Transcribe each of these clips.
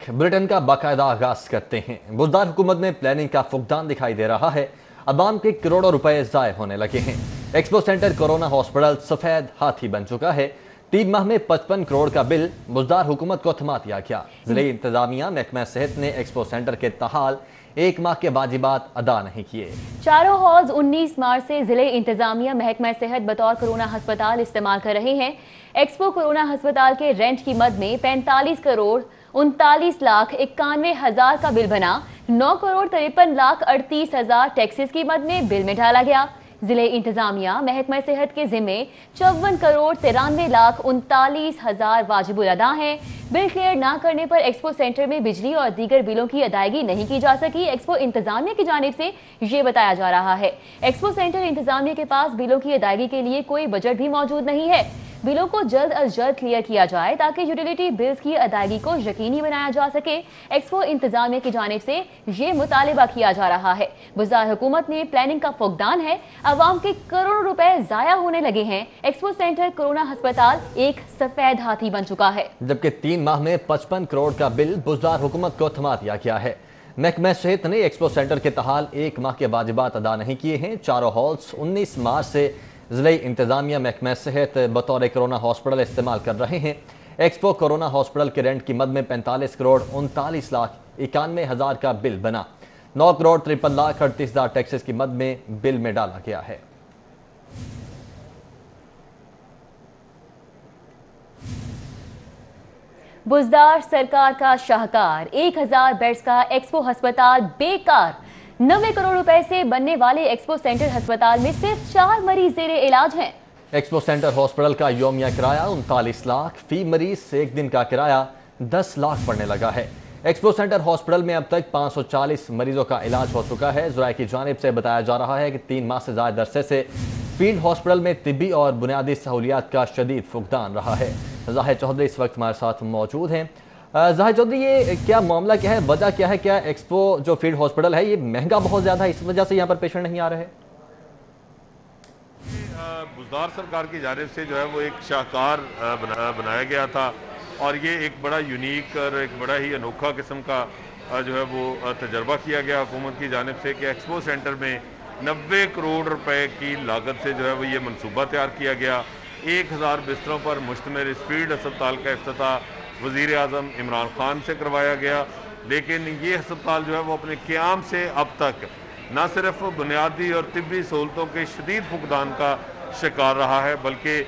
Britain का बाकायदा आगाज करते हैं। बुजदार हुकूमत में प्लानिंग का फुकदान दिखाई दे रहा है। अवाम के करोड़ों रुपए जाय होने लगे हैं। एक्सपो सेंटर कोरोना हॉस्पिटल सफेद हाथी बन चुका है। 3 माह में 55 करोड़ का बिल बुजदार हुकूमत को थमा दिया गया। जिले इंतजामिया महकमा सेहत ने एक्सपो सेंटर के तहाल 1 माह के वाजिबात अदा नहीं किए। चारों हॉल्स 19 मार्च से जिले इंतजामिया महकमा सेहत बतौर कोरोना अस्पताल इस्तेमाल कर रहे हैं। एक्सपो कोरोना अस्पताल के रेंट की मद में 45 करोड़ 39,91,000 का बिल बना। 9 करोड़ 53,38,000 टैक्सेस की मद में बिल में डाला गया। जिले इंतजामिया महकमा सेहत के जिम्मे 54 करोड़ 93,39,000 वाजिबुल अदा हैं। बिल क्लियर न करने पर एक्सपो सेंटर में बिजली और दीगर बिलों की अदायगी नहीं की जा सकी। एक्सपो इंतजामिया की जानिब से ये बताया जा रहा है। एक्सपो सेंटर इंतजामिया के पास बिलों की अदायगी के लिए कोई बजट भी मौजूद नहीं है। बिलों को जल्द अज जल्द क्लियर किया जाए ताकि यूटिलिटी बिल्स की अदायगी को यकीनी बनाया जा सके। एक्सपो इंतजामिया की जानिब से ये मुतालिबा किया जा रहा है। बुजदार हुकूमत ने प्लानिंग का फुकदान है। अवाम के करोड़ों रुपए जाया होने लगे हैं। एक्सपो सेंटर कोरोना अस्पताल एक सफेद हाथी बन चुका है, जबकि 3 माह में 55 करोड़ का बिल बुजदार हुकूमत को थमा दिया गया है। महकमा सेहत ने एक्सपो सेंटर के तहाल 1 माह के वाजिबात अदा नहीं किए हैं। चारों हॉल्स 19 मार्च से जिले इंतजामिया महकमा सेहत बतौर कोरोना हॉस्पिटल इस्तेमाल कर रहे हैं। एक्सपो कोरोना हॉस्पिटल के रेंट की मद में 45 करोड़ 39,91,000 का बिल बना। 9 करोड़ 53,38,000 टैक्सेस की मद में बिल में डाला गया है। बुजदार सरकार का शाहकार 1000 बेड्स का एक्सपो अस्पताल बेकार। 90 करोड़ रुपए से बनने वाले एक्सपो सेंटर अस्पताल में सिर्फ 4 मरीज जेरे इलाज हैं। एक्सपो सेंटर हॉस्पिटल का योमिया किराया 39 लाख, फी मरीज से एक दिन का किराया 10 लाख पड़ने लगा है। एक्सपो सेंटर हॉस्पिटल में अब तक 540 मरीजों का इलाज हो चुका है। ज़राए की जानिब से बताया जा रहा है कि 3 माह से ज्यादा अरसे से फील्ड हॉस्पिटल में तिब्बी और बुनियादी सहूलियात का शदीद फुकदान रहा है। जाहिर चौधरी इस वक्त हमारे साथ मौजूद हैं। जाहिर चौधरी, ये क्या मामला क्या है, वजह क्या है? क्या एक्सपो जो फील्ड हॉस्पिटल है ये महंगा बहुत ज्यादा है, इस वजह से यहाँ पर पेशेंट नहीं आ रहे? बुजदार सरकार की जानिब से जो है वो एक शाहकार बनाया गया था और ये एक बड़ा यूनिक और एक बड़ा ही अनोखा किस्म का जो है वो तजर्बा किया गया हुकूमत की जानिब से कि एक्सपो सेंटर में 90 करोड़ रुपए की लागत से जो है वो ये मनसूबा तैयार किया गया। 1000 बिस्तरों पर मुश्तमिल इस फील्ड अस्पताल का इफ्तिताह वज़ीर आज़म इमरान खान से करवाया गया। लेकिन ये अस्पताल जो है वो अपने क़याम से अब तक न सिर्फ बुनियादी और तिब्बी सहूलतों के शदीद फुकदान का शिकार रहा है, बल्कि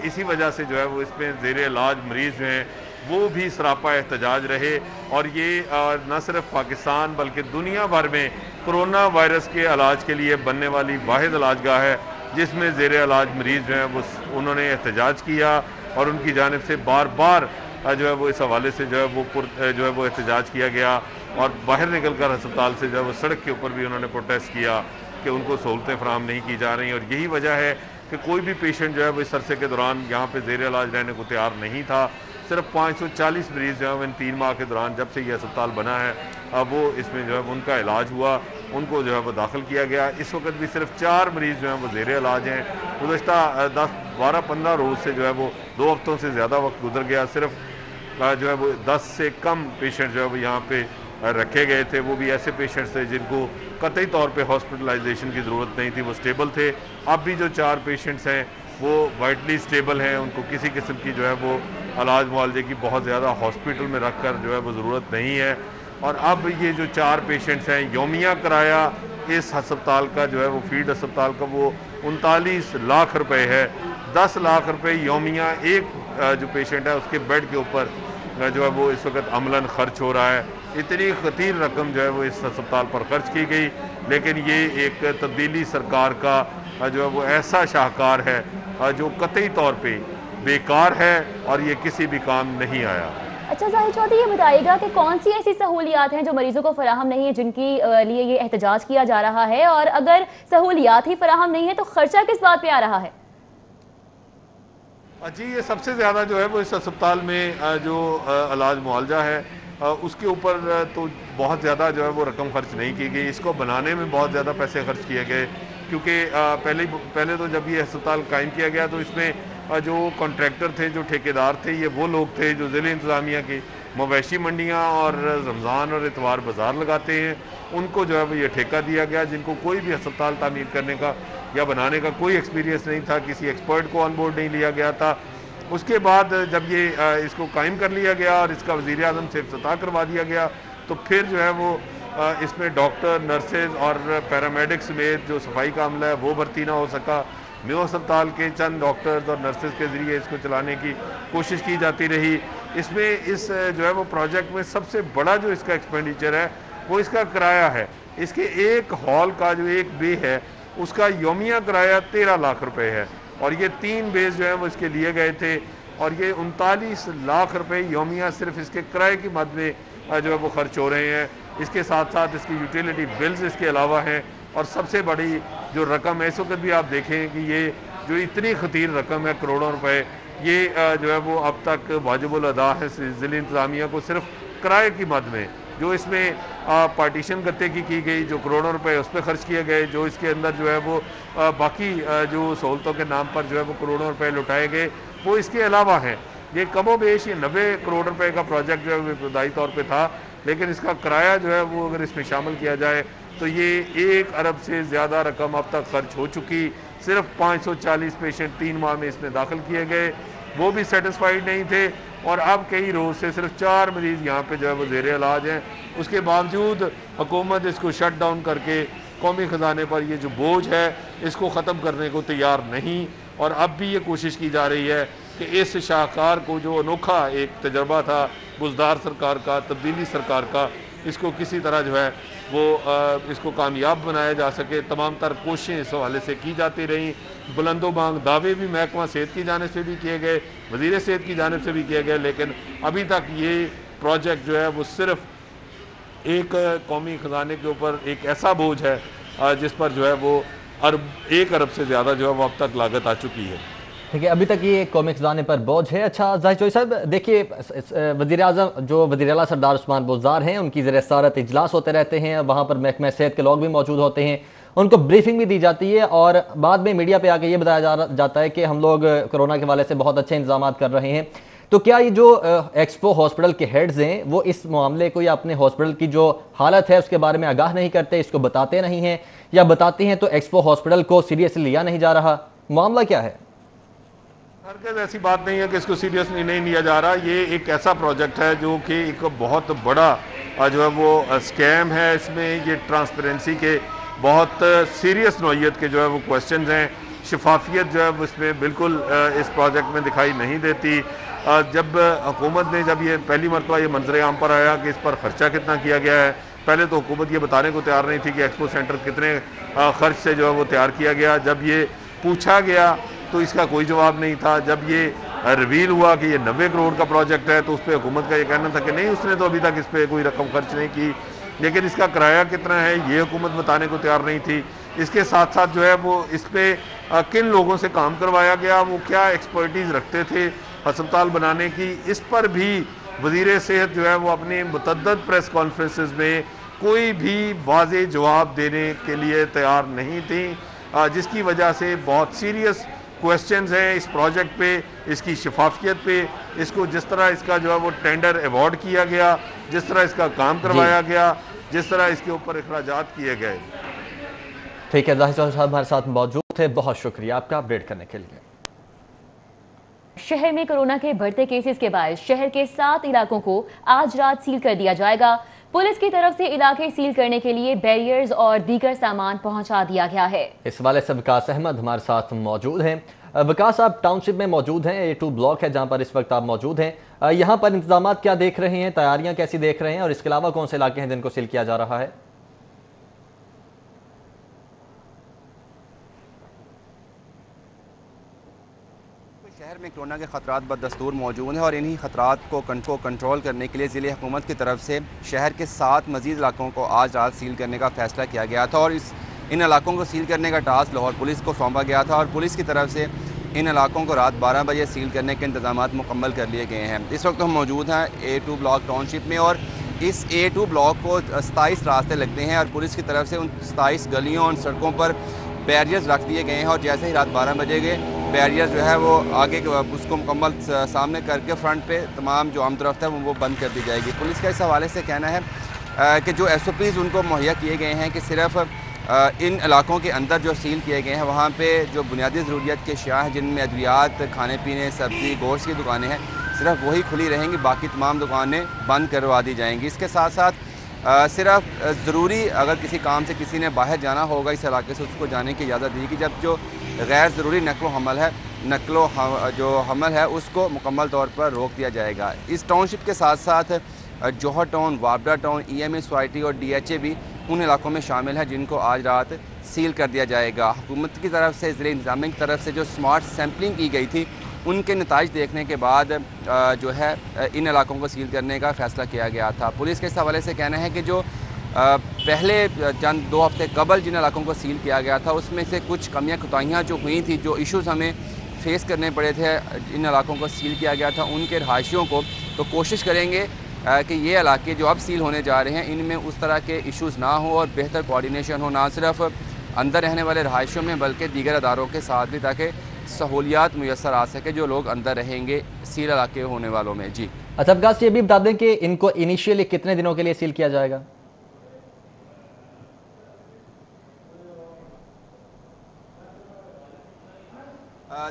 इसी वजह से जो है वो इसमें ज़ेर इलाज मरीज़ जो हैं वो भी सरापा एहतजाज रहे। और ये न सिर्फ पाकिस्तान बल्कि दुनिया भर में कोरोना वायरस के इलाज के लिए बनने वाली वाहिद इलाजगाह है जिसमें ज़ेर इलाज मरीज़ जो हैं वो उन्होंने एहतजाज किया और उनकी जानिब से बार बार जो है वो इस हवाले से जो है वो एहतजाज किया गया और बाहर निकल कर अस्पताल से जो है वो सड़क के ऊपर भी उन्होंने प्रोटेस्ट किया कि उनको सहूलतें फराहम नहीं की जा रही। और यही वजह है कि कोई भी पेशेंट जो है वो इस अरसे के दौरान यहाँ पे ज़ेर इलाज रहने को तैयार नहीं था। सिर्फ 540 मरीज़ जो है वो इन 3 माह के दौरान जब से ये अस्पताल बना है वो इसमें जो है उनका इलाज हुआ, उनको जो है वो दाखिल किया गया। इस वक्त भी सिर्फ 4 मरीज़ जो हैं वो ज़ेर इलाज हैं। गुज़श्ता 10-12-15 रोज़ से जो है वो 2 हफ्तों से ज़्यादा वक्त गुजर गया। सिर्फ जो है वो 10 से कम पेशेंट जो है वो यहाँ पे रखे गए थे, वो भी ऐसे पेशेंट्स थे जिनको कतई तौर पे हॉस्पिटलाइजेशन की ज़रूरत नहीं थी, वो स्टेबल थे। अब भी जो 4 पेशेंट्स हैं वो वाइटली स्टेबल हैं, उनको किसी किस्म की जो है वो इलाज मुआलजे की बहुत ज़्यादा हॉस्पिटल में रख कर जो है वो ज़रूरत नहीं है। और अब ये जो 4 पेशेंट्स हैं, योमिया किराया इस अस्पताल का जो है वो फील्ड अस्पताल का वो 39 लाख रुपए है। 10 लाख रुपए योमिया एक जो पेशेंट है उसके बेड के ऊपर जो है वो इस वक्त अमलन खर्च हो रहा है। इतनी खतीर रकम जो है वो इस अस्पताल पर खर्च की गई, लेकिन ये एक तब्दीली सरकार का जो है वो ऐसा शाहकार है जो कतई तौर पे बेकार है और ये किसी भी काम नहीं आया। अच्छा जाहिर चौधरी, ये बताइएगा कि कौन सी ऐसी सहूलियात हैं जो मरीजों को फराहम नहीं है जिनकी लिए ये एहतजाज किया जा रहा है, और अगर सहूलियात ही फराहम नहीं है तो खर्चा किस बात पे आ रहा है? जी, ये सबसे ज़्यादा जो है वो इस अस्पताल में जो इलाज मुआलजा है उसके ऊपर तो बहुत ज़्यादा जो है वो रकम खर्च नहीं की गई। इसको बनाने में बहुत ज़्यादा पैसे खर्च किए गए क्योंकि पहले तो जब ये अस्पताल कायम किया गया तो इसमें जो कॉन्ट्रैक्टर थे, जो ठेकेदार थे, ये वो लोग थे जो ज़िले इंतज़ामिया की मवेशी मंडियाँ और रमज़ान और इतवार बाज़ार लगाते हैं, उनको जो है वो ये ठेका दिया गया, जिनको कोई भी अस्पताल तामीर करने का या बनाने का कोई एक्सपीरियंस नहीं था, किसी एक्सपर्ट को ऑन बोर्ड नहीं लिया गया था। उसके बाद जब ये इसको कायम कर लिया गया और इसका वज़ीर आज़म से इफ्तिताह करवा दिया गया, तो फिर जो है वो इसमें डॉक्टर, नर्सेज और पैरामेडिक्स समेत जो सफाई का अमला है वो भर्ती ना हो सका। न्यू अस्पताल के चंद डॉक्टर्स और नर्सेज के ज़रिए इसको चलाने की कोशिश की जाती रही। इसमें इस जो है वो प्रोजेक्ट में सबसे बड़ा जो इसका एक्सपेंडिचर है वो इसका किराया है। इसके एक हॉल का जो एक बे है उसका यौमिया किराया 13 लाख रुपए है और ये 3 बेस जो हैं वो इसके लिए गए थे और ये 39 लाख रुपए यौमिया सिर्फ इसके किराए की मद में जो है वो खर्च हो रहे हैं। इसके साथ साथ इसकी यूटिलिटी बिल्स इसके अलावा हैं और सबसे बड़ी जो रकम है इस वक्त भी आप देखें कि ये जो इतनी खतीर रकम है करोड़ों रुपए, ये जो है वो अब तक वाजिबुल अदा है ज़िले इंतज़ामिया को सिर्फ किराए की मद में। जो इसमें पार्टीशन गत्ते की गई, जो करोड़ों रुपए उस पर खर्च किए गए, जो इसके अंदर जो है वो बाकी जो सहूलतों के नाम पर जो है वो करोड़ों रुपए लुटाए गए, वो इसके अलावा हैं। ये कमोबेश ये 90 करोड़ रुपए का प्रोजेक्ट जो है वो इब्तदाई तौर पे था, लेकिन इसका किराया जो है वो अगर इसमें शामिल किया जाए तो ये 1 अरब से ज़्यादा रकम अब तक खर्च हो चुकी। सिर्फ 540 पेशेंट 3 माह में इसमें दाखिल किए गए, वो भी सेटिस्फाइड नहीं थे और अब कई रोज़ से सिर्फ 4 मरीज़ यहाँ पे जो है वो ज़ेरे इलाज हैं। उसके बावजूद हुकूमत इसको शट डाउन करके कौमी ख़जाने पर ये जो बोझ है इसको ख़त्म करने को तैयार नहीं, और अब भी ये कोशिश की जा रही है कि इस शाहकार को जो अनोखा एक तजर्बा था बुज़दार सरकार का, तब्दीली सरकार का, इसको किसी तरह जो है वो इसको कामयाब बनाया जा सके। तमाम तर कोशिशें इस हवाले से की जाती रहीं। बुलंदो बांग दावे भी महकमा सेहत की जानिब से भी किए गए, वज़ीर सेहत की जानिब से भी किए गए, लेकिन अभी तक ये प्रोजेक्ट जो है वो सिर्फ एक कौमी ख़जाने के ऊपर एक ऐसा बोझ है जिस पर जो है वो 1 अरब से ज़्यादा जो है वो अब तक लागत आ चुकी है। ठीक है, अभी तक ये कौमी खजाने पर बोझ है। अच्छा जाहिर चौधरी साहब, देखिए वज़ीर आज़म जो वज़ीर आला सरदार उस्मान बुज़दार हैं, उनकी ज़ेर सदारत इजलास होते रहते हैं, वहाँ पर महकमा सेहत के लोग भी मौजूद होते हैं, उनको ब्रीफिंग भी दी जाती है और बाद में मीडिया पे आके ये बताया जाता है कि हम लोग कोरोना के हवाले से बहुत अच्छे इंतजाम कर रहे हैं। तो क्या ये जो एक्सपो हॉस्पिटल के हेड्स हैं वो इस मामले को या अपने हॉस्पिटल की जो हालत है उसके बारे में आगाह नहीं करते, इसको बताते नहीं हैं, या बताते हैं तो एक्सपो हॉस्पिटल को सीरियसली लिया नहीं जा रहा? मामला क्या है? हरगिज़ ऐसी बात नहीं है कि इसको सीरियसली नहीं लिया जा रहा। ये एक ऐसा प्रोजेक्ट है जो कि एक बहुत बड़ा जो है वो स्कैम है। इसमें ये ट्रांसपेरेंसी के बहुत सीरियस नौइयत के जो है वो क्वेश्चन हैं। शफाफियत जो है वो इसमें बिल्कुल इस प्रोजेक्ट में दिखाई नहीं देती। जब हुकूमत ने जब ये पहली मरतबा ये मंजर आम पर आया कि इस पर ख़र्चा कितना किया गया है, पहले तो हुकूमत ये बताने को तैयार नहीं थी कि एक्सपो सेंटर कितने ख़र्च से जो है वो तैयार किया गया। जब ये पूछा गया तो इसका कोई जवाब नहीं था। जब ये रिवील हुआ कि ये 90 करोड़ का प्रोजेक्ट है तो उस पर हुकूमत का ये कहना था कि नहीं, उसने तो अभी तक इस पर कोई रकम खर्च नहीं की, लेकिन इसका किराया कितना है ये हुकूमत बताने को तैयार नहीं थी। इसके साथ साथ जो है वो इस पर किन लोगों से काम करवाया गया, वो क्या एक्सपर्टीज़ रखते थे अस्पताल बनाने की, इस पर भी वज़ीर सेहत जो है वो अपनी मुतअद्दिद प्रेस कॉन्फ्रेंसेस में कोई भी वाज़ेह जवाब देने के लिए तैयार नहीं थी, जिसकी वजह से बहुत सीरियस क्वेश्चंस हैं इस प्रोजेक्ट पे, इसकी शफाफियत पे, इसको जिस तरह इसका जो है वो टेंडर अवॉर्ड किया गया, जिस तरह इसका काम करवाया गया, जिस तरह इसके ऊपर अखराजात किए गए। ठीक है, जाहिर चौधरी साहब हमारे साथ मौजूद थे, बहुत शुक्रिया आपका अपडेट करने के लिए। शहर में कोरोना के बढ़ते केसेस के बाद शहर के 7 इलाकों को आज रात सील कर दिया जाएगा। पुलिस की तरफ से इलाके सील करने के लिए बैरियर्स और दीगर सामान पहुंचा दिया गया है। इस हवाले से विकास अहमद हमारे साथ मौजूद हैं। विकास, आप टाउनशिप में मौजूद हैं, A2 ब्लॉक है जहां पर इस वक्त आप मौजूद हैं। यहां पर इंतजाम क्या देख रहे हैं, तैयारियां कैसी देख रहे हैं, और इसके अलावा कौन से इलाके हैं जिनको सील किया जा रहा है? शहर में कोरोना के ख़तरात बदस्तूर मौजूद हैं और इन्हीं ख़तरात को कंट्रोल करने के लिए ज़िले हुकूमत की तरफ से शहर के 7 मज़ीद इलाकों को आज रात सील करने का फ़ैसला किया गया था और इन इलाकों को सील करने का टास्क लाहौर पुलिस को सौंपा गया था और पुलिस की तरफ से इन इलाकों को रात 12 बजे सील करने के इंतजाम मुकम्मल कर लिए गए हैं। इस वक्त हम मौजूद हैं A2 ब्लॉक टाउनशिप में और इस A2 ब्लॉक को 27 रास्ते लगते हैं और पुलिस की तरफ से उन 27 गलियों और सड़कों पर बैरियर्स रख दिए गए हैं और जैसे ही रात 12 बजे गए बैरियर जो है वो आगे उसको मुकम्मल सामने करके फ्रंट पे तमाम जो आमदरफ्त है वो बंद कर दी जाएगी। पुलिस का इस हवाले से कहना है कि जो SOPs उनको मुहैया किए गए हैं कि सिर्फ इन इलाकों के अंदर जो सील किए गए हैं वहाँ पे जो बुनियादी ज़रूरियात के अशिया हैं जिनमें अद्वियात, खाने पीने, सब्ज़ी, गोश्त की दुकानें हैं, सिर्फ वही खुली रहेंगी, बाकी तमाम दुकानें बंद करवा दी जाएंगी। इसके साथ साथ सिर्फ ज़रूरी अगर किसी काम से किसी ने बाहर जाना होगा इस इलाके से उसको जाने की इजाज़त दी कि जब जो गैर ज़रूरी नकलो हमल है उसको मुकम्मल तौर पर रोक दिया जाएगा। इस टाउनशिप के साथ साथ जौहर टाउन, वाबडा टाउन, EMA सोसाइटी और DHA भी उन इलाकों में शामिल है जिनको आज रात सील कर दिया जाएगा। हुकूमत की तरफ से, ज़िले इंतज़ामिया की तरफ से जो स्मार्ट सैम्पलिंग की गई थी उनके नताइज देखने के बाद जो है इन इलाकों को सील करने का फ़ैसला किया गया था। पुलिस के इस हवाले से कहना है कि जो पहले चंद 2 हफ्ते कबल जिन इलाकों को सील किया गया था उसमें से कुछ कमियाँ कोताहियाँ जो हुई थी, जो इशूज़ हमें फेस करने पड़े थे, इन इलाकों को सील किया गया था उनके रहायशियों को, तो कोशिश करेंगे कि ये इलाके जो अब सील होने जा रहे हैं इनमें उस तरह के इश्यूज़ ना हो और बेहतर कोऑर्डिनेशन हो, ना सिर्फ अंदर रहने वाले रहायशियों में बल्कि दीगर अदारों के साथ भी, ताकि सहूलियात मुयसर आ सके जो लोग अंदर रहेंगे सील इलाके होने वालों में। जी अच्छा अफगास, ये भी बता दें कि इनको इनिशियली कितने दिनों के लिए सील किया जाएगा?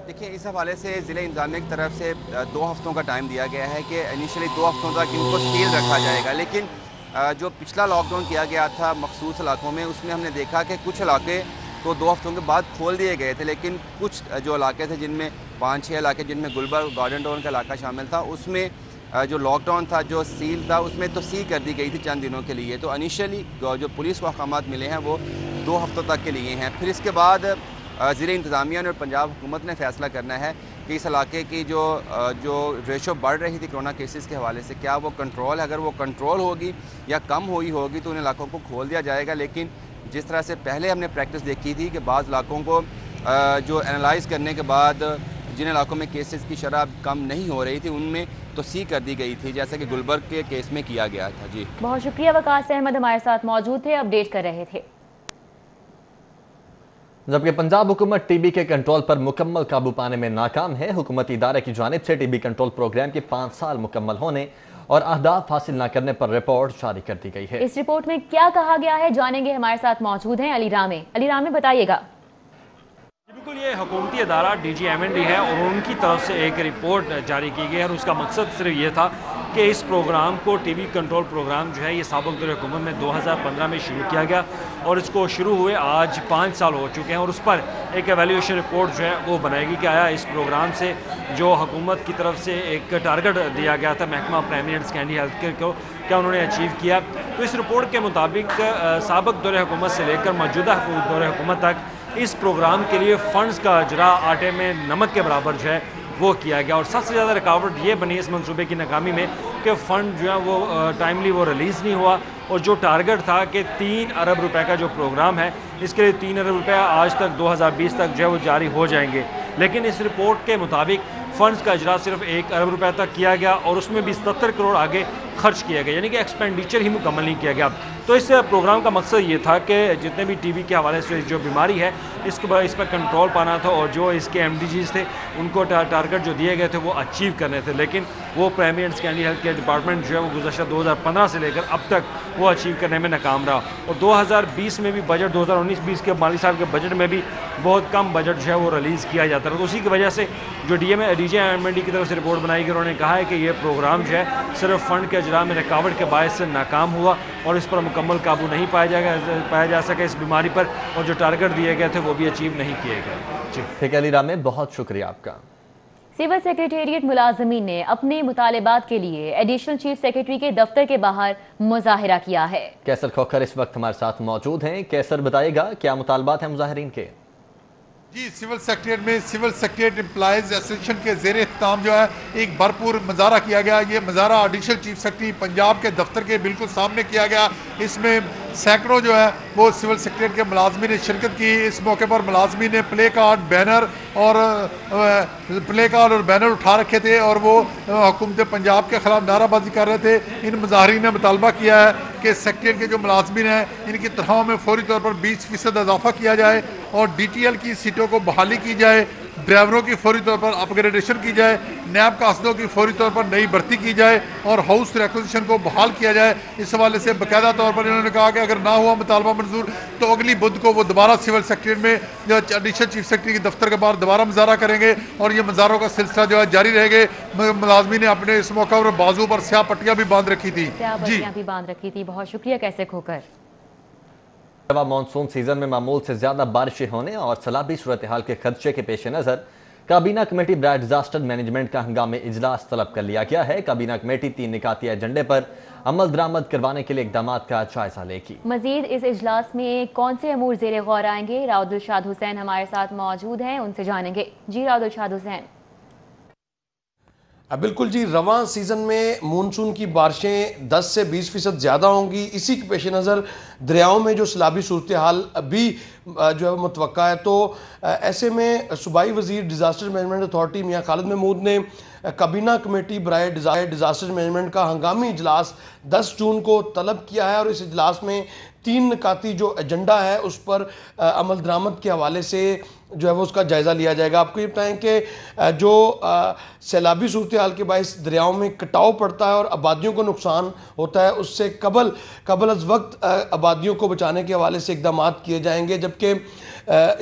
देखिए, इस हवाले से ज़िले इंतज़ामिया की तरफ से 2 हफ्तों का टाइम दिया गया है कि इनिशियली 2 हफ्तों तक इनको सील रखा जाएगा। लेकिन जो पिछला लॉकडाउन किया गया था मखसूस इलाकों में, उसमें हमने देखा कि कुछ इलाके तो 2 हफ्तों के बाद खोल दिए गए थे, लेकिन कुछ जो इलाके थे जिनमें 5-6 इलाके जिनमें गुलबर्ग, गार्डन टाउन का इलाका शामिल था, उसमें जो लॉकडाउन था, जो सील था, उसमें तो सी कर दी गई थी चंद दिनों के लिए। तो इनिशियली जो पुलिस को अहकामात मिले हैं वो 2 हफ्तों तक के लिए हैं। फिर इसके बाद ज़िले इंतज़ामिया ने और पंजाब हुकूमत ने फ़ैसला करना है कि इस इलाके की जो रेशो बढ़ रही थी कोरोना केसेस के हवाले से, क्या वो कंट्रोल है, अगर वो कंट्रोल होगी या कम हुई होगी तो उन इलाकों को खोल दिया जाएगा। लेकिन जिस तरह से पहले हमने प्रैक्टिस देखी थी कि बाज़ इलाकों को जो एनालाइज़ करने के बाद जिन इलाकों में केसेस की शरह कम नहीं हो रही थी उनमें तो सी कर दी गई थी, जैसे कि गुलबर्ग के केस में किया गया था। जी बहुत शुक्रिया, वकास अहमद हमारे साथ मौजूद थे, अपडेट कर रहे थे। जबकि पंजाब हुकूमत टीबी के कंट्रोल पर मुकम्मल काबू पाने में नाकाम है। हुकूमती इदारे की जानिब से टीबी कंट्रोल प्रोग्राम के 5 साल मुकम्मल होने और अहदाफ हासिल न करने पर रिपोर्ट जारी कर दी गई है। इस रिपोर्ट में क्या कहा गया है जानेंगे, हमारे साथ मौजूद हैं अली रामे। अली रामे, बताइएगा। बिल्कुल, ये हुकूमती अदारा DGMND है और उनकी तरफ से एक रिपोर्ट जारी की गई है और उसका मकसद सिर्फ ये था कि इस प्रोग्राम को टीबी कंट्रोल प्रोग्राम जो है ये साबिक़ दौर हुकूमत में 2015 में शुरू किया गया और इसको शुरू हुए आज 5 साल हो चुके हैं और उस पर एक एवेल्यूएशन रिपोर्ट जो है वो बनाएगी कि आया इस प्रोग्राम से जो हुकूमत की तरफ से एक टारगेट दिया गया था महकमा primary and secondary health care को, क्या उन्होंने अचीव किया। तो इस रिपोर्ट के मुताबिक साबिक़ दौर हुकूमत से लेकर मौजूदा दौर हुकूमत तक इस प्रोग्राम के लिए फ़ंड्स का अजरा आटे में नमक के बराबर जो है वो किया गया और सबसे ज़्यादा रुकावट ये बनी इस मंसूबे की नाकामी में कि फ़ंड जो है वो टाइमली वो रिलीज़ नहीं हुआ और जो टारगेट था कि 3 अरब रुपए का जो प्रोग्राम है इसके लिए 3 अरब रुपये आज तक 2020 तक जो है वो जारी हो जाएंगे। लेकिन इस रिपोर्ट के मुताबिक फ़ंड्स का इजरा सिर्फ 1 अरब रुपये तक किया गया और उसमें भी 77 करोड़ आगे खर्च किया गया, यानी कि एक्सपेंडिचर ही मुकम्मल नहीं किया गया। तो इस प्रोग्राम का मकसद ये था कि जितने भी टीबी के हवाले से जो बीमारी है इस पर कंट्रोल पाना था और जो इसके MDGs थे उनको टारगेट जो दिए गए थे वो अचीव करने थे। लेकिन वो primary and secondary health care department जो है वो गुज़श्ता 2015 से लेकर अब तक वो अचीव करने में नाकाम रहा और 2020 में भी बजट 2019-20 के माली साल के बजट में भी बहुत कम बजट जो है वो रिलीज़ किया जाता रहा। तो उसी की वजह से जो DGMND की तरफ से रिपोर्ट बनाई गई उन्होंने कहा है कि ये प्रोग्राम जो है सिर्फ फ़ंड के अजरा में रुकावट के बायस से नाकाम हुआ और इस पर मुकम्मल काबू नहीं पाया जा सका इस बीमारी पर और जो टारगेट दिए गए थे वो भी अचीव नहीं किए गए। जी ठीक है अली रामे, बहुत शुक्रिया आपका। सिविल सेक्रेटेरिएट मुलाजमीन ने अपने मुतालिबात के लिए एडिशनल चीफ सेक्रेटरी के दफ्तर के बाहर मुजाहिरा किया है। कैसर खोखर इस वक्त हमारे साथ मौजूद हैं। कैसर, बताइएगा क्या मुतालबात हैं मुजाहिरीन के? जी, सिविल सेक्रेटरीट में सिविल सेक्रेटरीट एम्प्लॉयज़ एसोसिएशन के ज़ेर इख्तिताम जो है एक भरपूर मुजाहरा किया गया। ये मुजाहरा एडिशनल चीफ सेक्रेटरी पंजाब के दफ्तर के बिल्कुल सामने किया गया। इसमें सैकड़ों जो है वो सिविल सेक्रेटरीट के मुलाजमीन ने शिरकत की। इस मौके पर मुलाजमीन ने प्ले कार्ड और बैनर उठा रखे थे और वो हुकूमत पंजाब के खिलाफ नाराबाजी कर रहे थे। इन मुजाहरीन ने मुतालबा किया है कि सेक्रेटरीट के जो मुलाजमीन हैं इनकी तनख्वाहों में फौरी तौर पर 20% इजाफा किया जाए और DTL की सीटों को बहाली की जाए ड्राइवरों की फौरी तौर पर अपग्रेडेशन की जाए, नैब कासदों की फौरी तौर पर नई भर्ती की जाए और हाउस रिक्विजिशन को बहाल किया जाए। इस हवाले से बाकायदा तौर पर इन्होंने कहा कि अगर ना हुआ मुतालबा मंजूर तो अगली बुध को वो दोबारा सिविल सेक्रेटरीट में जो एडिशनल चीफ सेक्रेटरी के दफ्तर के बाहर दोबारा मुजाहरा करेंगे और ये मुजाहरों का सिलसिला जो है जारी रहेगा। मुलाजमी ने अपने इस मौका पर बाजू पर स्याह पट्टियां भी बांध रखी थी। बहुत शुक्रिया कैसे खोकर। मानसून सीजन में मामूल से ज्यादा बारिशें होने और सैलाबी सूरत हाल के खदशे के पेश नजर काबीना कमेटी बराए डिजास्टर मैनेजमेंट का हंगामी इजलास तलब कर लिया गया है। काबीना कमेटी 3 निकाती एजेंडे पर अमल दरामद करवाने के लिए इकदाम का जायजा लेगी। मजीद इस इजलास में कौन से अमूर जेर गौर आएंगे, राव दिलशाद हुसैन हमारे साथ मौजूद हैं, उनसे जानेंगे। जी राव दिलशाद हुसैन। बिल्कुल जी, रवां सीज़न में मानसून की बारिशें 10 से 20% ज़्यादा होंगी। इसी के पेश नज़र दरियाओं में जो सैलाबी सूरत हाल अभी जो है मुतवक्का है, तो ऐसे में सूबाई वज़ीर डिज़ास्टर मैनेजमेंट अथॉरिटी मियाँ खालिद महमूद ने काबीना कमेटी बराए डिज़ास्टर मैनेजमेंट का हंगामी इजलास 10 जून को तलब किया है और इस इजलास में 3 निकाती जो एजेंडा है उस पर अमल दरामद के हवाले से जो है वो उसका जायज़ा लिया जाएगा। आपको ये बताएं कि जो सैलाबी सूरत हाल के बायस दरियाओं में कटाव पड़ता है और आबादियों को नुकसान होता है, उससे कबल अज़ वक्त आबादियों को बचाने के हवाले से इक़दाम किए जाएंगे। जबकि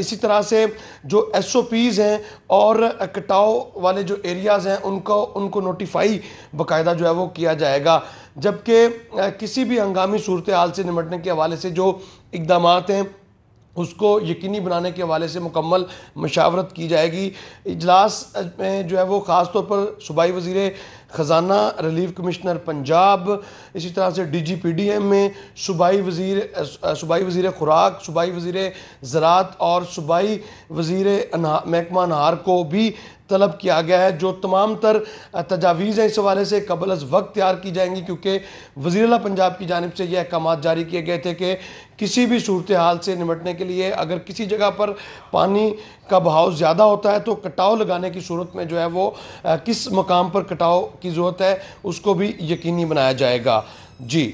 इसी तरह से जो SOPs हैं और कटाव वाले जो एरियाज़ हैं उनको नोटिफाई बाकायदा जो है वो किया जाएगा। जबकि किसी भी हंगामी सूरत हाल से निपटने के हवाले से जो इक़दाम हैं उसको यकीनी बनाने के हवाले से मुकम्मल मशावरत की जाएगी। इजलास में जो है वो ख़ास तौर पर सूबाई वज़ीर ख़जाना, रिलीफ कमिश्नर पंजाब, इसी तरह से DGPDM में सूबाई वज़ीर खुराक, सूबाई वज़ीर ज़राअत और सूबाई वज़ीर महकमा अनहार को भी तलब किया गया है। जो तमाम तर तजावीज़ हैं इस हवाले से कबल अज़ वक्त तैयार की जाएंगी, क्योंकि वज़ीर-ए-आला पंजाब की जानिब से यह अहकाम जारी किए गए थे कि किसी भी सूरत हाल से निपटने के लिए अगर किसी जगह पर पानी का बहाव ज़्यादा होता है तो कटाव लगाने की सूरत में जो है वो किस मकाम पर कटाव की ज़रूरत है उसको भी यकीनी बनाया जाएगा। जी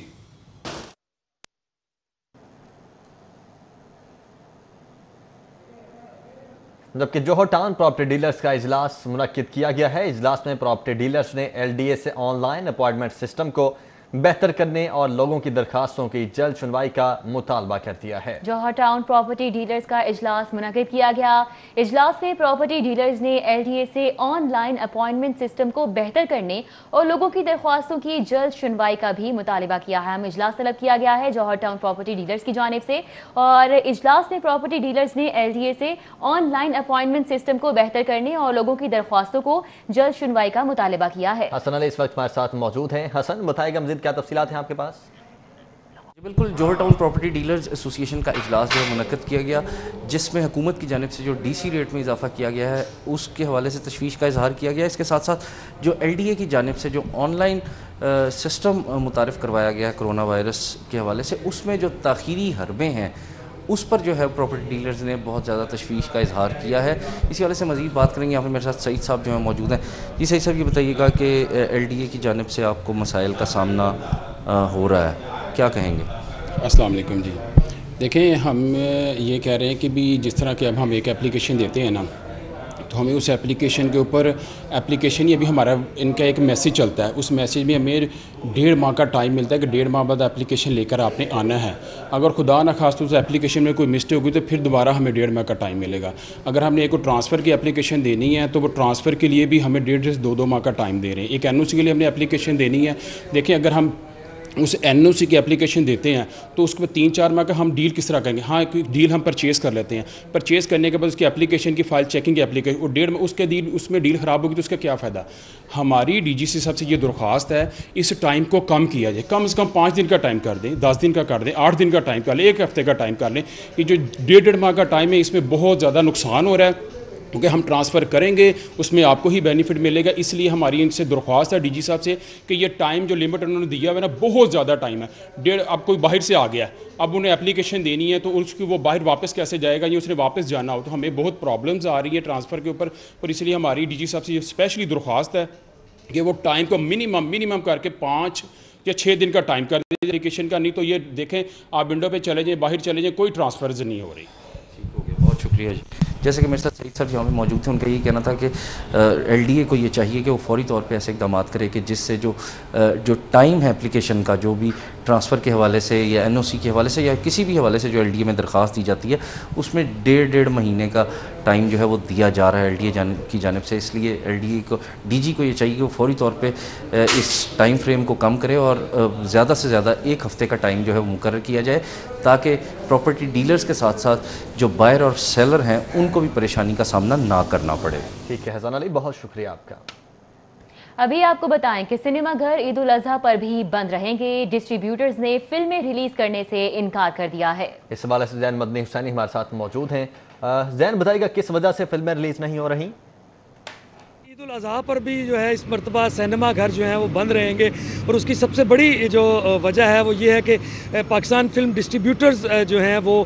जबकि जोहर टाउन प्रॉपर्टी डीलर्स का इजलास मुनक्किद किया गया है। इजलास में प्रॉपर्टी डीलर्स ने LDA से ऑनलाइन अपॉइंटमेंट सिस्टम को बेहतर करने और लोगों की दरखास्तों की जल्द सुनवाई का मुतालबा कर दिया है। जोहर टाउन प्रॉपर्टी डीलर्स का इजलास मुनक्किद किया गया। इजलास में प्रॉपर्टी डीलर्स ने LDA से ऑनलाइन अपॉइंटमेंट सिस्टम को बेहतर करने और लोगों की दरख्वास्तों की जल्द सुनवाई का भी मुतालबा किया है। हम इजलास तलब किया गया है जोहर टाउन प्रॉपर्टी डीलर्स की जानिब से और इजलास में प्रॉपर्टी डीलर्स ने LDA से ऑनलाइन अपॉइंटमेंट सिस्टम को बेहतर करने और लोगों की दरख्वास्तों को जल्द सुनवाई का मुतालबा किया है। हसन अली इस वक्त हमारे साथ मौजूद हैं। हसन, बताएगा मज़ीद क्या तफसीलात हैं आपके पास? बिल्कुल, जोहर टाउन प्रॉपर्टी डीलर्स एसोसिएशन का इजलास जो है मुनक्किद किया गया, जिसमें हुकूमत की जानिब से जो DC रेट में इजाफा किया गया है उसके हवाले से तशवीश का इजहार किया गया। इसके साथ साथ जो LDA की जानिब से जो ऑनलाइन सिस्टम मुतारिफ करवाया गया है कोरोना वायरस के हवाले से, उसमें जो ताख़ीरी हरबे हैं उस पर जो है प्रॉपर्टी डीलर्स ने बहुत ज़्यादा तशवीश का इजहार किया है। इसी वाले से मज़ीद बात करेंगे। यहाँ पर मेरे साथ सईद साहब जो है मौजूद हैं। जी सईद साहब, ये बताइएगा कि LDA की जानिब से आपको मसाइल का सामना हो रहा है, क्या कहेंगे? अस्सलाम वालेकुम जी। देखें, हम ये कह रहे हैं कि भी जिस तरह के अब हम एक एप्लीकेशन देते हैं ना, तो हमें उस एप्लीकेशन के ऊपर एप्लीकेशन ही अभी हमारा इनका एक मैसेज चलता है, उस मैसेज में हमें 1.5 माह का टाइम मिलता है कि 1.5 माह बाद एप्लीकेशन लेकर आपने आना है। अगर खुदा न खास तो उस एप्लीकेशन में कोई मिस्टेक होगी तो फिर दोबारा हमें 1.5 माह का टाइम मिलेगा। अगर हमने एक ट्रांसफ़र की एप्लीकेशन देनी है तो वो ट्रांसफ़र के लिए भी हमें 1.5 से 2 माह का टाइम दे रहे हैं। एक NOC के लिए हमने एप्लीकेशन देनी है। देखें, अगर हम उस NOC की एप्लीकेशन देते हैं तो उसके बाद 3-4 माह का हम डील किस तरह करेंगे? हाँ, कोई डील हम परचेज़ कर लेते हैं, परचेज़ करने के बाद उसकी एप्लीकेशन की फ़ाइल चेकिंग की एप्लीकेशन और 1.5 उसके डील उसमें डील ख़राब होगी तो उसका क्या फ़ायदा? हमारी DGC साहब से ये दरख्वास्त है, इस टाइम को कम किया जाए, कम से कम 5 दिन का टाइम कर दें, 10 दिन का कर दें, 8 दिन का टाइम कर लें, 1 हफ़्ते का टाइम कर लें। ये जो 1.5 माह का टाइम है इसमें बहुत ज़्यादा नुकसान हो रहा है, क्योंकि हम ट्रांसफ़र करेंगे उसमें आपको ही बेनिफिट मिलेगा। इसलिए हमारी इनसे दरख्वास्त है DG साहब से कि ये टाइम जो लिमिट उन्होंने दिया हुआ है ना, बहुत ज़्यादा टाइम है। 1.5 अब कोई बाहर से आ गया, अब उन्हें एप्लीकेशन देनी है तो उसकी वो बाहर वापस कैसे जाएगा, ये उसने वापस जाना हो तो हमें बहुत प्रॉब्लम्स आ रही है ट्रांसफ़र के ऊपर। और इसलिए हमारी DG साहब से स्पेशली दरख्वास्त है कि वो टाइम को मिनिमम करके 5 या 6 दिन का टाइम कर दीजिए एप्लीकेशन का। नहीं तो ये देखें, आप विंडो पर चले जाएँ, बाहर चले जाएँ, कोई ट्रांसफ़र्स नहीं हो रही। ठीक हो गया, बहुत शुक्रिया। शुक्रिया जी। जैसे कि मेरे साथ सईद साहब यहाँ पे मौजूद थे, उनका ये कहना था कि LDA को ये चाहिए कि वो फौरी तौर पे ऐसे इकदाम करे कि जिससे जो टाइम है एप्लीकेशन का, जो भी ट्रांसफ़र के हवाले से या NOC के हवाले से या किसी भी हवाले से जो LDA में दरख्वास्त दी जाती है, उसमें 1.5 महीने का टाइम जो है वो दिया जा रहा है LDA की जानिब से। इसलिए LDA को, DG को ये चाहिए कि वो फौरी तौर पे इस टाइम फ्रेम को कम करे और ज़्यादा से ज़्यादा 1 हफ़्ते का टाइम जो है वो मुकर्रर किया जाए, ताकि प्रॉपर्टी डीलर्स के साथ साथ जो बायर और सेलर हैं उनको भी परेशानी का सामना ना करना पड़े। ठीक है हसन अली, बहुत शुक्रिया आपका। अभी आपको बताएं कि सिनेमा घर ईद उल अजहा पर भी बंद रहेंगे। डिस्ट्रीब्यूटर्स ने फिल्में रिलीज करने से इनकार कर दिया है। इस हवाले से जैन मदनी हुसैनी हमारे साथ मौजूद हैं। जैन, बताइएगा किस वजह से फिल्में रिलीज नहीं हो रही? ईद उल अजहा पर भी जो है इस मरतबा सिनेमा घर जो है वो बंद रहेंगे और उसकी सबसे बड़ी जो वजह है वो ये है कि पाकिस्तान फिल्म डिस्ट्रीब्यूटर्स जो हैं वो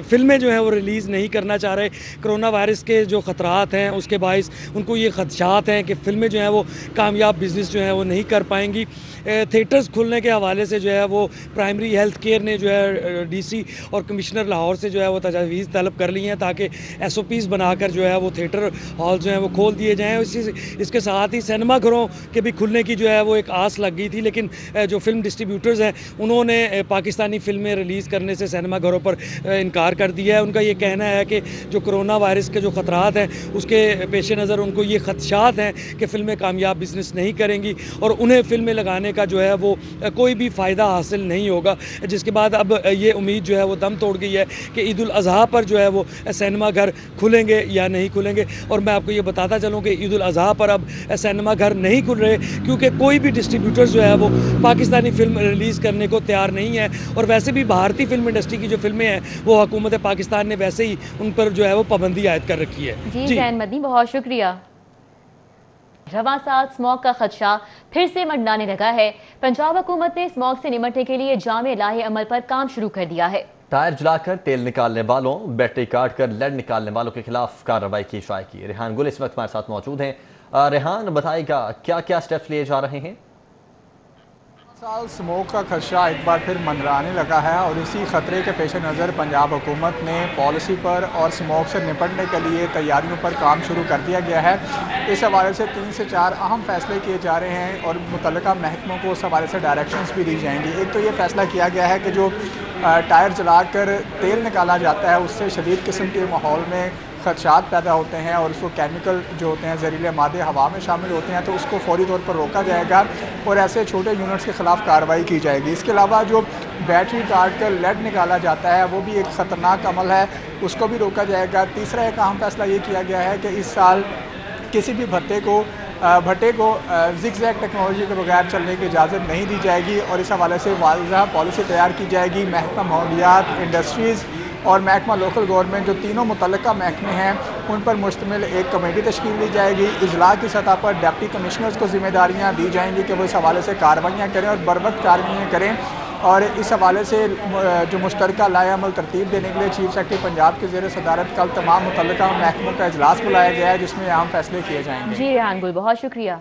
फिल्में जो हैं वो रिलीज़ नहीं करना चाह रहे। कोरोना वायरस के जो ख़तरात हैं उसके बाइस उनको ये खदशात हैं कि फ़िल्में जो हैं वो कामयाब बिज़नेस जो है वो नहीं कर पाएंगी। थिएटर्स खुलने के हवाले से जो है वो प्राइमरी हेल्थ केयर ने जो है DC और कमिश्नर लाहौर से जो है वो तजावीज़ तलब कर ली हैं ताकि SOPs बनाकर जो है वो थिएटर हॉल जो है वो खोल दिए जाएँ। इसके साथ ही सिनेमा घरों के भी खुलने की जो है वो एक आस लग गई थी, लेकिन जो फिल्म डिस्ट्रीब्यूटर्स हैं उन्होंने पाकिस्तानी फ़िल्में रिलीज़ करने से सिनेमा घरों पर इनकार कर दिया है। उनका ये कहना है कि जो कोरोना वायरस के जो ख़तरात हैं उसके पेश नज़र उनको ये खदशात हैं कि फ़िल्में कामयाब बिज़नेस नहीं करेंगी और उन्हें फ़िल्में लगाने का जो है वो कोई भी फ़ायदा हासिल नहीं होगा। जिसके बाद अब ये उम्मीद जो है वो दम तोड़ गई है कि ईद उल अजहा पर जो है वो सिनेमा घर खुलेंगे या नहीं खुलेंगे। और मैं आपको ये बताता चलूँ कि ईद उल अजहा पर अब सिनेमा घर नहीं खुल रहे क्योंकि कोई भी डिस्ट्रीब्यूटर्स जो है वो पाकिस्तानी फ़िल्म रिलीज़ करने को तैयार नहीं है। और वैसे भी भारतीय फ़िल्म इंडस्ट्री की जो फिल्में हैं वो हुकूमत पाकिस्तान ने वैसे ही उन पर जो है वो पाबंदी आयद कर रखी है। जी जैन मदनी, बहुत शुक्रिया। रवां साल स्मॉग का खदशा फिर से मंडराने लगा है। पंजाब हुकूमत ने स्मॉग से निपटने के लिए जामे लाहे अमल पर काम शुरू कर दिया है। टायर जलाकर तेल निकालने वालों, बैटरी काट कर लेड निकालने वालों के खिलाफ कार्रवाई की जाएगी। रेहान गुल इस वक्त हमारे साथ मौजूद हैं। रेहान, बताएगा क्या क्या स्टेप्स लिए जा रहे हैं? साल स्मोक का खदशा एक बार फिर मंडराने लगा है और इसी खतरे के पेश नज़र पंजाब हुकूमत ने पॉलिसी पर और स्मोक से निपटने के लिए तैयारियों पर काम शुरू कर दिया गया है। इस हवाले से 3 से 4 अहम फैसले किए जा रहे हैं और मुतल्लिका महकमों को उस हवाले से डायरेक्शंस भी दी जाएंगी। एक तो ये फैसला किया गया है कि जो टायर जलाकर तेल निकाला जाता है उससे शदीद किस्म के माहौल में खदशात पैदा होते हैं और उसको केमिकल जो होते हैं जहरीले मादे हवा में शामिल होते हैं, तो उसको फौरी तौर पर रोका जाएगा और ऐसे छोटे यूनिट्स के ख़िलाफ़ कार्रवाई की जाएगी। इसके अलावा जो बैटरी काट कर लेड निकाला जाता है वो भी एक ख़तरनाक अमल है, उसको भी रोका जाएगा। तीसरा एक अहम फैसला ये किया गया है कि इस साल किसी भी भट्टे को ज़िगज़ैग टेक्नोलॉजी के बगैर चलने की इजाज़त नहीं दी जाएगी और इस हवाले से वाज़ह पॉलिसी तैयार की जाएगी। महकमा माहौलियात, इंडस्ट्रीज़ और महकमा लोकल गवर्नमेंट जो तीनों मुतल्लिका महकमे हैं उन पर मुश्तमिल एक कमेटी तश्कील दी जाएगी। इजला की सतह पर डिप्टी कमिश्नर्स को जिम्मेदारियाँ दी जाएंगी कि वो इस हवाले से कार्रवाइयाँ करें और बरवक्त कार्रवाइयाँ करें। और इस हवाले से जो मुश्तरका लाएअमल तरतीब देने के लिए चीफ सेक्रेटरी पंजाब के ज़ेर सदारत कल तमाम मुतल्लिका महकमों का इजलास बुलाया गया है जिसमें अहम फैसले किए जाएंगे। जी रेहान गुल, बहुत शुक्रिया।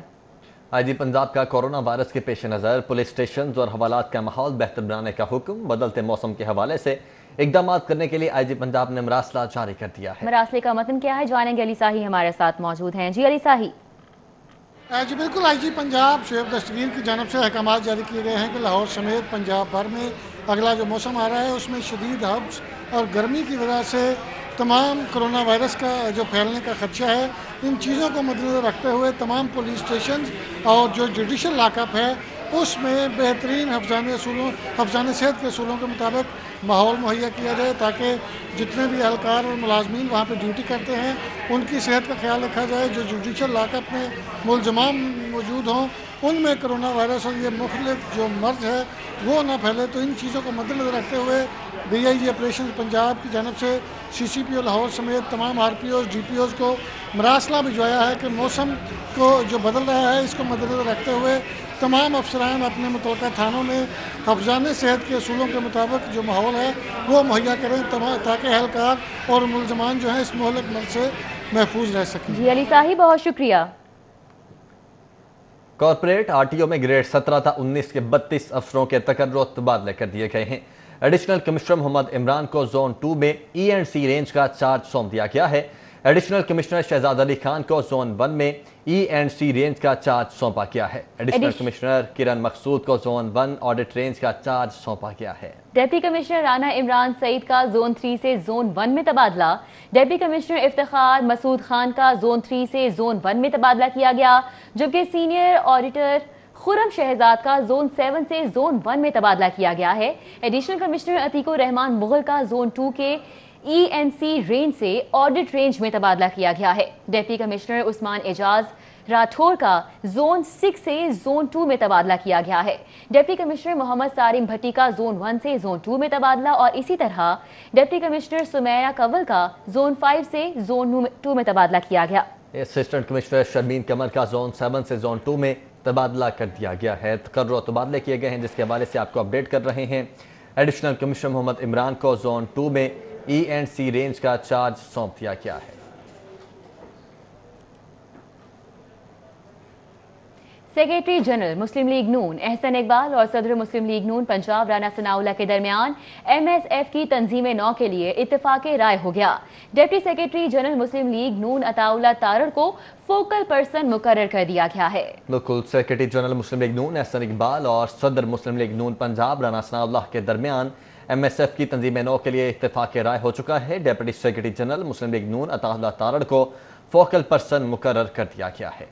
IG पंजाब का कोरोना वायरस के पेश नज़र पुलिस स्टेशन और हवालात का माहौल बेहतर बनाने का हुक्म। बदलते मौसम के हवाले से इकदाम करने के लिए IG पंजाब ने मरासला जारी कर दिया है। मरासले का मतन क्या है जानेंगे, अली साही हमारे साथ मौजूद हैं। जी अली साही। जी बिल्कुल, IG पंजाब शुएब दस्तगीर की जानब से अहकाम जारी किए गए हैं कि लाहौर समेत पंजाब भर में अगला जो मौसम आ रहा है उसमें शदीद हब्स और गर्मी की वजह से तमाम कोरोना वायरस का जो फैलने का खदशा है, इन चीज़ों को मद्देनज़र रखते हुए तमाम पुलिस स्टेशन और जो जुडिशल लॉकअप है उसमें बेहतरीन हफ्ज़ान सेहत के असूलों के मुताबिक माहौल मुहैया किया जाए ताकि जितने भी एहलकार और मुलाजमीन वहाँ पर ड्यूटी करते हैं उनकी सेहत का ख्याल रखा जाए। जो जुडिशल लॉकअप में मुलजमान मौजूद हों उनमें कोरोना वायरस और ये मुख्तलिफ जो मर्ज है वो ना फैले। तो इन चीज़ों को मद्देनज़र रखते हुए DIG ऑपरेशन पंजाब की जानब से CCPO लाहौर समेत तमाम RPOs DPOs को मरासला भिजवाया है कि मौसम को जो बदल रहा है इसको मद्देनज़र रखते हुए तमाम अफसरान अपने मुतल्लिका थानों में हफ्ज़ान सेहत के असूलों के मुताबिक जो माहौल है वो मुहैया करें ताकि एहलकार और मुलजमान जो हैं इस मोहलिक मर्ज से महफूज रह सकें। जी अली साही, बहुत शुक्रिया। कॉर्पोरेट RTO में ग्रेड 17 था 19 के 32 अफसरों के तकर्रुत तबादले कर दिए गए हैं। एडिशनल कमिश्नर मोहम्मद इमरान को जोन 2 में E&C रेंज का चार्ज सौंप दिया गया है। एडिशनल कमिश्नर शहजाद अली खान को जोन 1 में E&C रेंज का चार्ज सौंपा गया है। एडिशनल कमिश्नर किरण मकसूद को जोन 1 ऑडिट रेंज का चार्ज सौंपा गया है। डिप्टी कमिश्नर राना इमरान सईद का जोन 3 से जोन 1 में तबादला। डिप्टी कमिश्नर इफ्तिखार मसूद खान का जोन 3 से जोन 1 में तबादला किया गया, जबकि सीनियर ऑडिटर खुरम शहजाद का जोन 7 से जोन 1 में तबादला किया गया है। एडिशनल कमिश्नर अतीकुर रहमान मुगल का जोन 2 के E&C रेंज से ऑडिट रेंज में तबादला किया गया है। डिप्टी कमिश्नर उस्मान एजाज राठौर का जोन 6 से जोन 2 में तबादला किया गया है। डिप्टी कमिश्नर मोहम्मद सारिम भट्टी का जोन 1 से जोन 2 में तबादला और इसी तरह डिप्टी कमिश्नर सुमैया कंवल का जोन 5 से जोन 2 में तबादला किया गया। असिस्टेंट कमिश्नर शर्मीन कमर का जोन 7 से जोन 2 में तबादला कर दिया गया है। तकर्रुर तबादले किए गए हैं, जिसके हवाले से आपको अपडेट कर रहे हैं। एडिशनल कमिश्नर मोहम्मद इमरान को जोन 2 में E&C रेंज का चार्ज सौंप दिया गया है। सेक्रेटरी जनरल मुस्लिम लीग नून एहसन इकबाल और सदर मुस्लिम लीग नून पंजाब राना सनाउल्लाह के दरमियान MSF की तंजीम नौ के लिए इत्तेफाक राय हो गया। डिप्टी सेक्रेटरी जनरल मुस्लिम लीग नून अताउल्लाह तारड़ को फोकल पर्सन मुकर्रर कर दिया गया है। बिल्कुल, सेक्रेटरी जनरल मुस्लिम लीग नून एहसन इकबाल और सदर मुस्लिम लीग नून पंजाब राना सनाउल्लाह के दरमियान MSF की तंजीम नौ के लिए इत्तेफाक राय हो चुका है। डिप्टी सेक्रेटरी जनरल मुस्लिम लीग नून अताउल्लाह तारड़ को फोकल पर्सन मुकर्रर कर दिया गया है।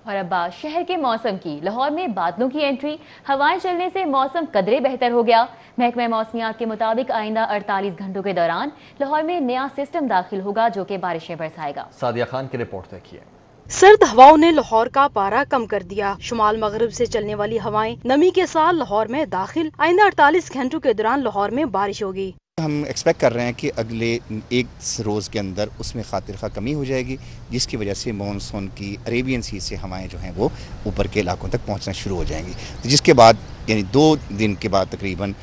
और अब बात शहर के मौसम की। लाहौर में बादलों की एंट्री, हवाएं चलने से मौसम कदरे बेहतर हो गया। महकमा मौसमियात के मुताबिक आइंदा 48 घंटों के दौरान लाहौर में नया सिस्टम दाखिल होगा जो कि बारिशें बरसाएगा। सादिया खान की रिपोर्ट देखिए। सर्द हवाओं ने लाहौर का पारा कम कर दिया। शुमाल मगरिब से चलने वाली हवाएं नमी के साथ लाहौर में दाखिल। आइंदा 48 घंटों के दौरान लाहौर में बारिश होगी। हम एक्सपेक्ट कर रहे हैं कि अगले एक रोज़ के अंदर उसमें खातिर खा कमी हो जाएगी, जिसकी वजह से मानसून की अरेबियन सी से हवाएं जो हैं वो ऊपर के इलाकों तक पहुंचना शुरू हो जाएंगी। तो जिसके बाद यानी 2 दिन के बाद तकरीबन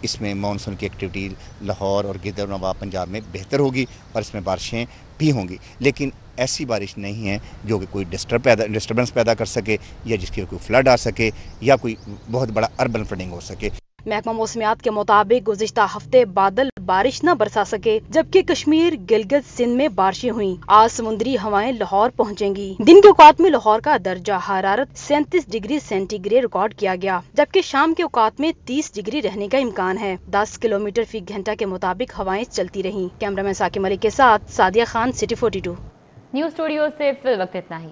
इसमें मानसून की एक्टिविटी लाहौर और गिदर नवाब पंजाब में बेहतर होगी और इसमें बारिशें भी होंगी, लेकिन ऐसी बारिश नहीं है जो कि कोई डिस्टर्बेंस पैदा कर सके या जिसकी कोई फ्लड आ सके या कोई बहुत बड़ा अर्बन फ्लडिंग हो सके। महकमा मौसमियात के मुताबिक गुज़िश्ता हफ्ते बादल बारिश न बरसा सके, जबकि कश्मीर गिलगित सिंध में बारिशें हुई। आज समुद्री हवाएं लाहौर पहुंचेंगी। दिन के औकात में लाहौर का दर्जा हरारत 37 डिग्री सेंटीग्रेड रिकॉर्ड किया गया, जबकि शाम के औकात में 30 डिग्री रहने का इम्कान है। 10 किलोमीटर फी घंटा के मुताबिक हवाएं चलती रही। कैमरामैन साकिब मलिक के साथ Sadia Khan, city 42 news studio से फिल वक्त इतना ही।